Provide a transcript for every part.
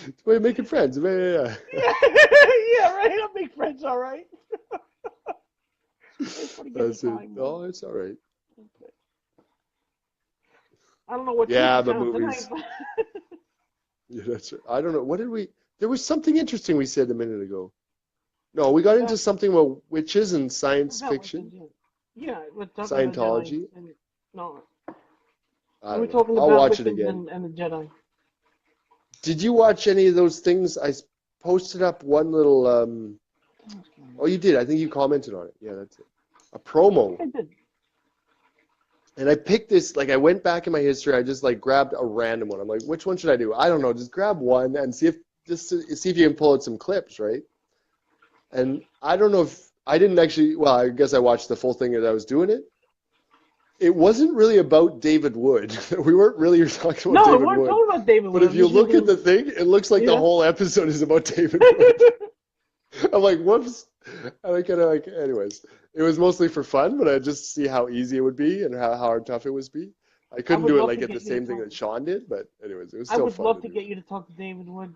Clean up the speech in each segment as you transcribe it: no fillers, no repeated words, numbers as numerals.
It's a way of making friends. Yeah. Yeah, right. I'll make friends, all right. I just want to get the That's it. time. Oh, it's all right. Okay. I don't know what tweet Yeah, you but found tonight, movies. but Yeah, that's right. I don't know. What did we? There was something interesting we said a minute ago. No, we got into about something about witches and science witches, fiction, yeah. Yeah, we're talking about Jedi, Scientology. and no, I are we don't know. talking I'll about watch it Wiccans again. and the Jedi? Did you watch any of those things? Posted up one little. Oh, you did. I think you commented on it. Yeah, that's it. A I think promo. I did. And I picked this, like I went back in my history, I just like grabbed a random one. I'm like, which one should I do? I don't know, just grab one and see if see if you can pull out some clips, right? And I don't know if I didn't actually, well, I guess I watched the full thing as I was doing it. It wasn't really about David Wood. We weren't really talking about No, we David weren't Wood. talking about David But Wood. if I'm you just look at thinking, the thing, it looks like the yeah. whole episode is about David Wood. I'm like, whoops. And I kind of like, anyways, it was mostly for fun, but I just see how easy it would be and how hard tough it would be. I I couldn't would do it love to like at the get you to same thing talk. that Sean did, but anyways, it was I still would fun to love to do. get you to talk to David Wood.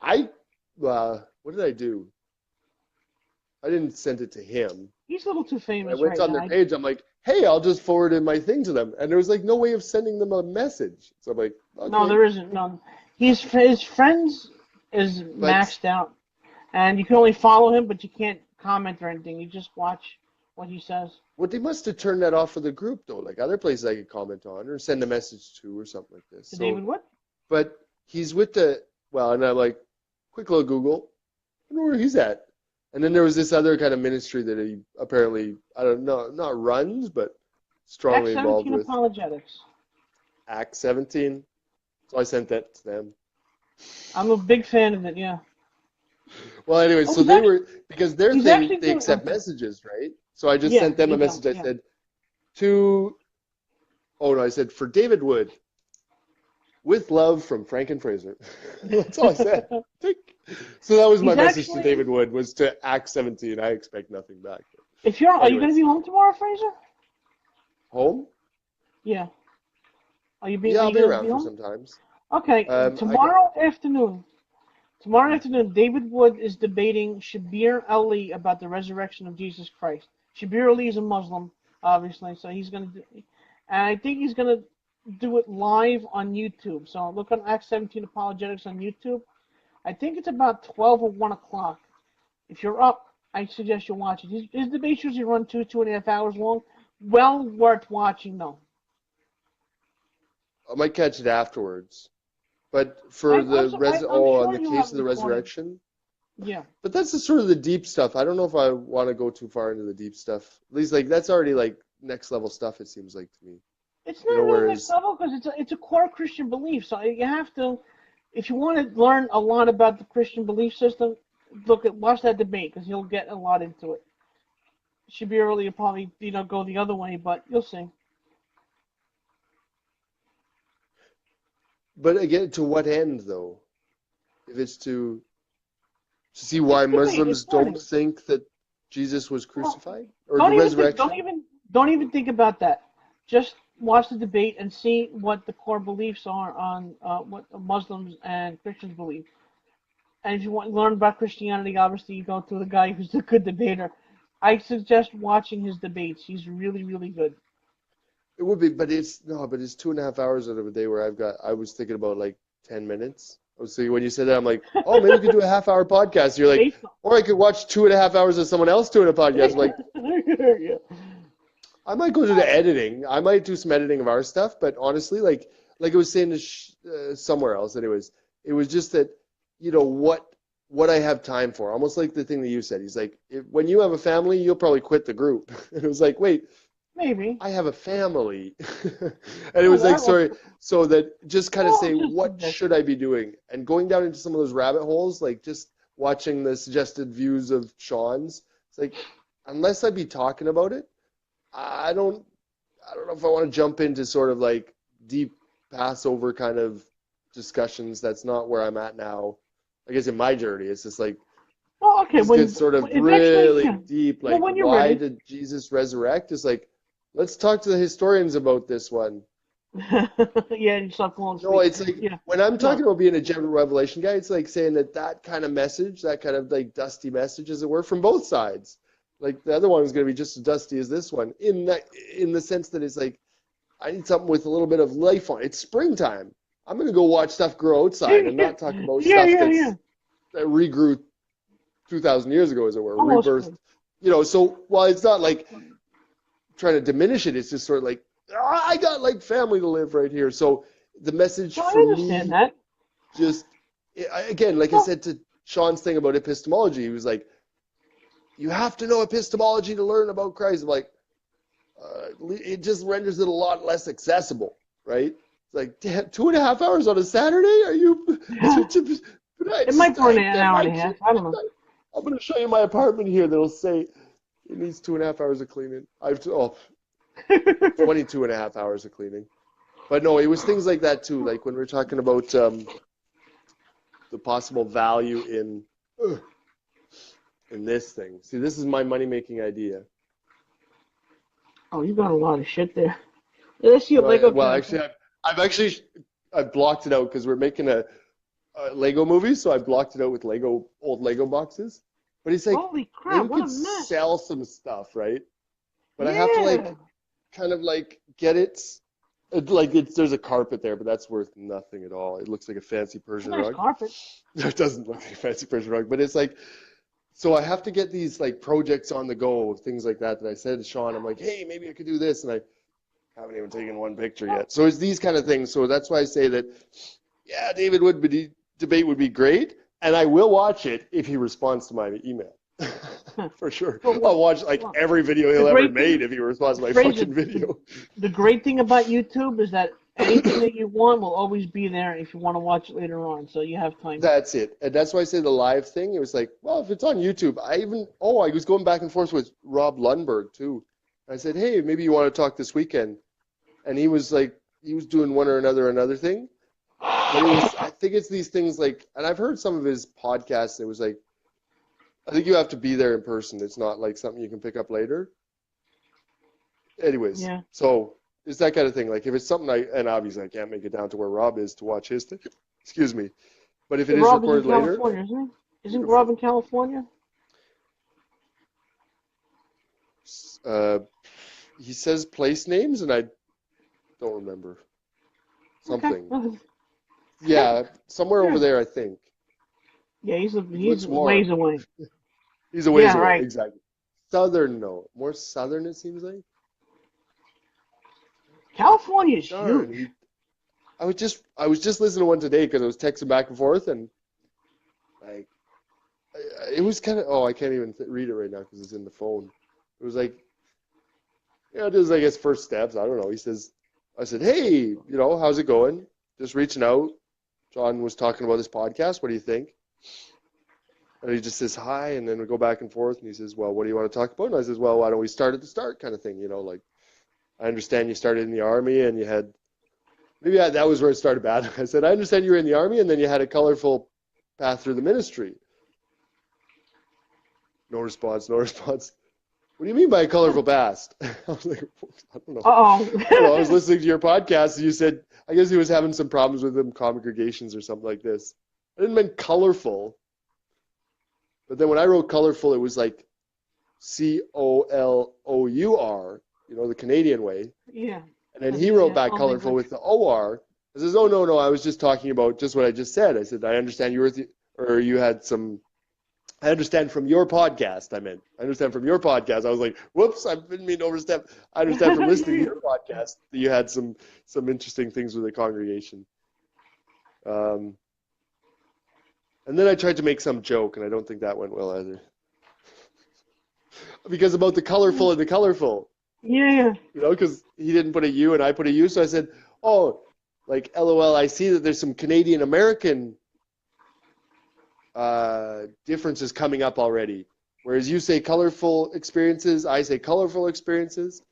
I, what did I do? I didn't send it to him. He's a little too When I famous went right on now. their page, I'm like, hey, I'll just forward in my thing to them. And there was like no way of sending them a message. So I'm like, No, okay. there isn't. No, his friends is But maxed out, and you can only follow him, but you can't comment or anything. You just watch what he says. what they must have turned that off for the group though. Like other places I could comment on or send a message to or something like this. To So, David Wood? but he's with the, well, and I'm like, quick little Google, I wonder where he's at. And then there was this other kind of ministry that he apparently, I don't know, not runs, but strongly involved X17 with. Apologetics. Act 17. So I sent that to them. I'm a big fan of it. Yeah. Well, anyway, Oh, so they were, because their he's thing, actually they doing. accept Okay. messages, right? So I just Yeah, sent them he a does. message. I Yeah. said, to, oh no, I said, for David Wood, with love from Frank and Fraser. That's all I said. Tick. So that was my He's message to actually. David Wood, was to Act 17. I expect nothing back. If you're, are you going to Anyways, be home tomorrow, Fraser? home? Yeah. Yeah, Are I'll you be going to around be for home? sometimes. Okay. I got, Tomorrow afternoon. Tomorrow afternoon, David Wood is debating Shabir Ali about the resurrection of Jesus Christ. Shabir Ali is a Muslim, obviously, so he's going to do, and I think he's going to do it live on YouTube. So look on Act 17 Apologetics on YouTube. I think it's about 12 or 1 o'clock. If you're up, I suggest you watch it. His debates usually run 2.5 hours long. Well worth watching, though. I might catch it afterwards. But for the I'm on sure the you'll have case it of the recorded. resurrection, Yeah. but that's the sort of the deep stuff. I don't know if I want to go too far into the deep stuff. At least like that's already like next level stuff. It seems like to me. It's You know, not really next whereas, level because it's a core Christian belief. So you have to, if you want to learn a lot about the Christian belief system, watch that debate because you'll get a lot into it. Should be early to probably go the other way, but you'll see. but again, to what end though? If it's to see It's why debate. Muslims It's don't learning. think that Jesus was Well, crucified or the resurrection. don't even think about that. Just watch the debate and see what the core beliefs are on what Muslims and Christians believe. And if you want to learn about Christianity, obviously you go to the guy who's a good debater. I suggest watching his debates. He's really, really good. It would be, but it's no, but it's 2.5 hours out of a day where I was thinking about like 10 minutes. I was thinking when you said that, I'm like, oh, maybe we could do a half-hour podcast. You're like, Based or I could watch 2.5 hours of someone else doing a podcast. I'm like, yeah. I might go do the editing. I might do some editing of our stuff, but honestly, like I was saying to somewhere else, anyways, it was just that, what I have time for. Almost like the thing that you said. He's like, when you have a family, you'll probably quit the group. And it was like, wait, Maybe. I have a family. And it Oh, was like, that was, sorry, so that just kind of well, say, just what should suggestion. I be doing? And going down into some of those rabbit holes, like just watching the suggested views of Sean's, it's like, unless I be talking about it, I don't, I don't know if I want to jump into sort of like deep Passover kind of discussions. That's not where I'm at now. I guess in my journey, it's just like, Well, okay. just get sort of Eventually, really yeah. deep, Well, like when you're why ready. did Jesus resurrect? It's like, let's talk to the historians about this one. Yeah, you start falling No, asleep. it's like Yeah. when I'm No. talking about being a general revelation guy, it's like saying that that kind of message, that kind of like dusty message, as it were, from both sides. Like the other one is going to be just as dusty as this one, in the sense that it's like I need something with a little bit of life on it. It's springtime. I'm going to go watch stuff grow outside and Yeah, not talk about yeah, stuff yeah. that regrew 2,000 years ago, as it were, Almost. rebirthed. You know, so while it's not like trying to diminish it, it's just sort of like, I got like family to live right here. So the message No, I for understand me, that. just again, like I No, said to Sean's thing about epistemology, he was like, you have to know epistemology to learn about Christ. I'm like, it just renders it a lot less accessible, right? It's like, damn, 2.5 hours on a Saturday? Are you? it might burn an hour and I a half. can't. I don't know. I'm going to show you my apartment here that'll say it needs 2.5 hours of cleaning. 22 and a half hours of cleaning. But no, it was things like that too. Like when we're talking about the possible value in this thing. See, this is my money-making idea. Oh, you got a lot of shit there. Let's see a Lego Well, character. actually, I've blocked it out because we're making a Lego movie, so I blocked it out with old Lego boxes. But it's like Holy maybe crap, we what a could mess. sell some stuff, right? But I have to Yeah. like kind of like get it. Like there's a carpet there, but that's worth nothing at all. It looks like a fancy It's a Persian nice rug. carpet. It doesn't look like a fancy Persian rug, but it's like so I have to get these like projects on the go, things like that. That I said to Sean, I'm like, hey, maybe I could do this, and I haven't even taken one picture yet. So it's these kind of things. So that's why I say that, yeah, David Wood debate would be great, and I will watch it if he responds to my email. For sure. But I'll watch like well, every video the he'll ever great thing, made if he responds to my Fraser, fucking video. the great thing about YouTube is that anything that you want will always be there if you want to watch it later on, so you have time. That's it. And that's why I say the live thing. It was like, well, if it's on YouTube, I was going back and forth with Rob Lundberg too. I said, hey, maybe you want to talk this weekend. And he was like, he was doing one or another thing. But I think it's these things like, and I've heard some of his podcasts. It was like, I think you have to be there in person. It's not like something you can pick up later. Anyways, Yeah. so it's that kind of thing. Like if it's something and obviously I can't make it down to where Rob is to watch his thing. Excuse me. But if it is Rob is in recorded later, California, isn't he? Isn't beautiful. Rob in California? Uh, he says place names and I don't remember. Something. Okay. Yeah, somewhere over Yeah. there, I think. Yeah, he's He looks ways warm. away. He's a ways Yeah, away, right. exactly. Southern, no. More southern, it seems like. California is Darn. huge. I was just listening to one today because I was texting back and forth and like it was kind of I can't even read it right now because it's in the phone. It was like it is I guess first steps. I don't know. I said, hey, how's it going? Just reaching out. John was talking about this podcast. What do you think? And he just says hi, and then we go back and forth. And he says, well, what do you want to talk about? And I says, well, why don't we start at the start, kind of thing. Like I understand you started in the army, and you had that was where it started bad. I said, I understand you were in the army, and then you had a colorful path through the ministry. No response. No response. What do you mean by a colorful past? I was like, I don't know. I was listening to your podcast, and you said, I guess he was having some problems with them congregations or something like this. I didn't mean colorful. But then when I wrote colorful, it was like COLOUR, the Canadian way. Yeah. And then he wrote back colorful with the OR. I says, oh, no, I was just talking about just what I just said. I said, I understand you had some. I understand from your podcast, I understand from your podcast. I was like, whoops, I didn't mean to overstep. I understand from listening to your podcast that you had some interesting things with the congregation. And then I tried to make some joke, and I don't think that went well either. Because about the colorful and the colorful. Yeah. Because he didn't put a U and I put a U. So I said, oh, like, LOL, I see that there's some Canadian-American differences coming up already. Whereas you say colorful experiences, I say colorful experiences.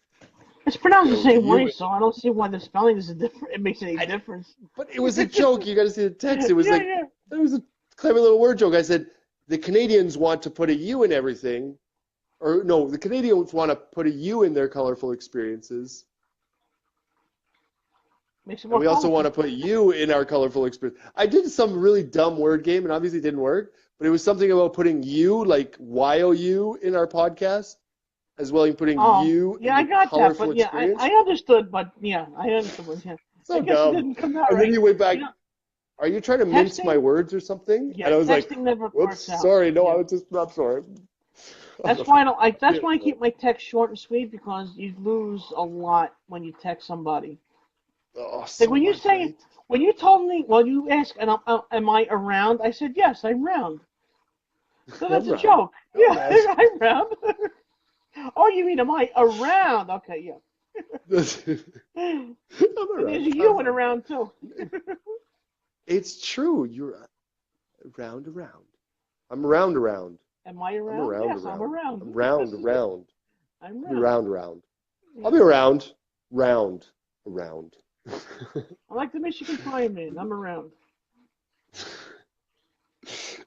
It's pronounced the same way, so I don't see why the spelling is different. It makes any difference. But it was a joke. You got to see the text. It was it was a clever little word joke. I said, the Canadians want to put a U in everything. Or no, the Canadians want to put a U in their colorful experiences. Makes it And more we also want colorful. to put you in our colorful experience. I did some really dumb word game and obviously it didn't work, but it was something about putting you, like YOU, in our podcast, as well as putting Oh, you yeah, in I the got that, colorful but yeah, I experience. understood, but yeah, I understood, but yeah. I So guess it dumb. didn't come out And then right. you went back, You know, are you trying to mince my texting, words or something? yeah, And I was like, texting never whoops, works out. sorry, no, I Yeah. was just, I'm sorry. That's why I don't. That's Yeah, why I keep my text short and sweet because you lose a lot when you text somebody. oh, Like so when you much, say, right? when you told me, well, you asked, am I around? I said yes, I'm round. So that's I'm a round. joke. Oh, Yeah, man. I'm round. Oh, you mean am I around? Okay, yeah. I'm And there's around. a you I'm in around. around too. It's true. You're round around. I'm round around. Am I I'm around? around Yes, I'm around. around. I'm Yes, round around. I'm I'll be round. round around. I'll Yeah. be around. Round around. I'm like the Michigan fireman. I'm around.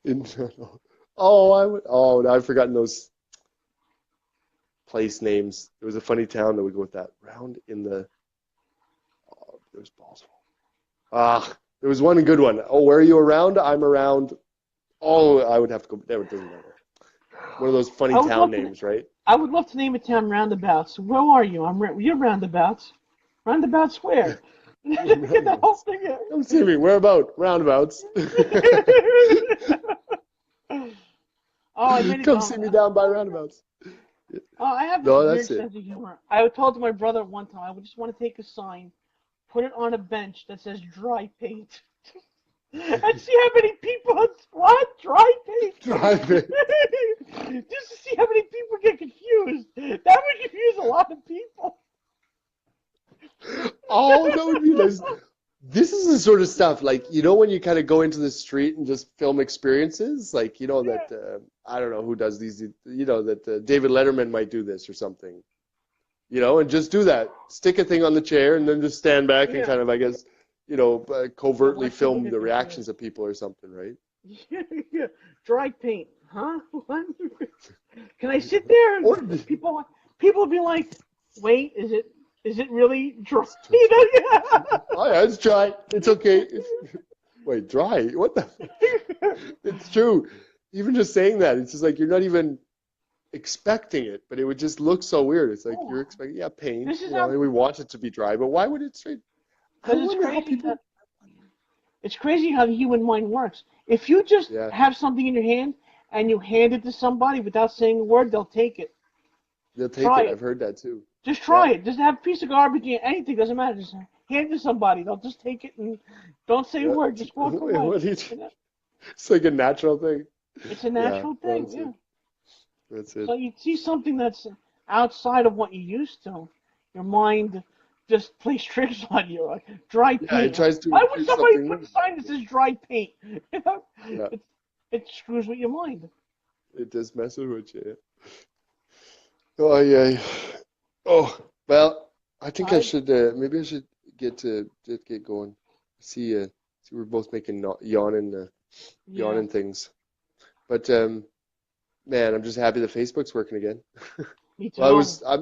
Internal. Oh, I would. Oh, now I've forgotten those place names. There was a funny town that would go with that. Round in the. Oh, there's Boswell. Ah, there was one good one. Oh, where are you around? I'm around. Oh, I would have to go. There, it doesn't matter. One of those funny I would town love to. names, right? I would love to name a town roundabouts. Where are you? You're roundabouts. Roundabouts where? Get that whole Roundabouts. thing Come see me. Where about? Roundabouts. oh, I made it. Come see me down by roundabouts. Oh, I have this No, weird that's it. sense of humor. I told my brother one time I would just want to take a sign, put it on a bench that says dry paint, and see how many people. What dry paint? Drive it. Just to see how many people get confused. That would confuse a lot of people. Oh, that would be nice. This is the sort of stuff, like, when you kind of go into the street and just film experiences, like, Yeah, that, I don't know who does these, that David Letterman might do this or something, and just do that. Stick a thing on the chair and then just stand back and yeah, kind of, I guess, yeah. covertly Watch people film get the confused. reactions of people or something, right? Yeah, dry paint, huh? What? Can I sit there? Or People will be like, "Wait, is it really dry?" it's You dry. know? Oh, yeah, it's dry. It's okay. Wait, dry? What the? Yeah. It's true. Even just saying that, it's just like you're not even expecting it, but it would just look so weird. It's like Oh, you're expecting, yeah, paint, this is how and we want it to be dry, but why would it straight? I because wonder how people. it's crazy how the human mind works. If you just Yeah, have something in your hand and you hand it to somebody without saying a word, they'll take it. they'll take Try it. it. I've heard that too. Just Yeah. try it. Just have a piece of garbage, anything doesn't matter. Just hand it to somebody. They'll just take it and don't say a Yeah. word. Just walk Wait, away. what do you? You know? It's like a natural thing. It's a Yeah, natural thing. that's it. Yeah. That's So it. you see something that's outside of what you used to, your mind just plays tricks on you, like dry Yeah, it paint. tries to Why would infuse somebody something put a new. sign that says dry paint? You know, Yeah, it, it screws with your mind. it just messes with you. Oh yeah. Oh well, I think I I should. Maybe I should get going. See, we're both making yeah, yawning things. But man, I'm just happy that Facebook's working again. me Well, too. I